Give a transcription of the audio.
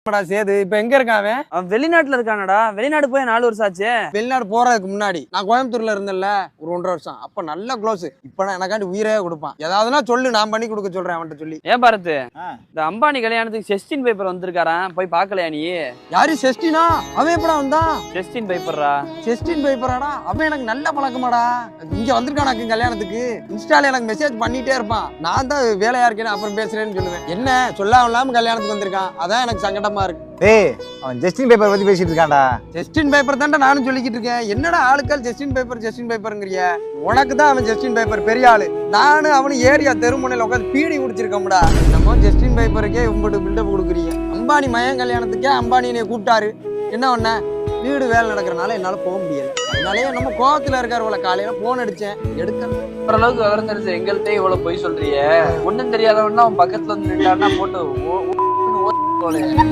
சேது இப்ப எங்க இருக்கான் அவன் வெளிநாட்டுல இருக்கானடா. வெளிநாடு போய் 4 வருஷம் ஆச்சு. வெளிநாடு போறதுக்கு முன்னாடி நான் கோயம்புத்தூர்ல இருந்தேன்ல ஒரு 1.5 வருஷம். அப்ப நல்ல க்ளோஸ். இப்ப நான் எனக்காண்டி உயிரே கொடுப்பான். ஏதாவதுனா சொல்லு, நான் பண்ணி கொடுக்க சொல்றேன் அவன்கிட்ட சொல்லி. ஏன் பாரத், இந்த அம்பானி கல்யாணத்துக்கு செஸ்டின் பேப்பர் வந்திருக்காரான், போய் பாக்கலையா நீ? யாரு செஸ்டினா? அவன் எப்படா வந்தான்? செஸ்டின் பேப்பரா? செஸ்டின் பேப்பராடா? அவன் எனக்கு நல்ல பழக்கமாடா. இங்க வந்திருக்கானாக்கு கல்யாணத்துக்கு. இன்ஸ்டால எனக்கு மெசேஜ் பண்ணிட்டே இருப்பான். நான் தான் வேலையா இருக்கேன்னு அப்புறம் பேசுறேன்னு சொல்லுவேன். என்ன சொல்லாம கல்யாணத்துக்கு வந்திருக்கான், அதான் எனக்கு சங்கடமா இருக்கு. அவன் ஜஸ்டின் பேப்பர் பத்தி பேசிட்டு இருக்கான்டா. ஜஸ்டின் பேப்பர் தான்டா நானும் சொல்லிக்கிட்டு இருக்கேன். என்னடா ஆளுக்கள் ஜஸ்டின் பேப்பர்ங்கிறிய? உனக்கு தான் அவன் ஜஸ்டின் பேப்பர் பெரிய ஆளு. நானும் அவனு ஏரியா தெருமுனையில உட்காந்து பீடி குடிச்சிருக்கோம்டா. நம்ம ஜஸ்டின் பேப்பருக்கே உங்கள்கிட்ட பில்டப் கொடுக்குறீங்க. அம்பானி மயன் கல்யாணத்துக்கே அம்பானியை கூப்பிட்டாரு. என்ன ஒண்ண வீடு வேலை நடக்கிறனால என்னால போக முடியல. அதனாலே நம்ம கோவத்துல இருக்காரு போல. காலையில போன் அடிச்சேன், எடுக்கணும். ஓரளவுக்கு விவரம் தெரிஞ்சு எங்கள்கிட்ட இவ்வளவு பொய் சொல்றிய. ஒண்ணும் தெரியாதவன்னா அவன் பக்கத்துல வந்து நின்றான்னா போட்டு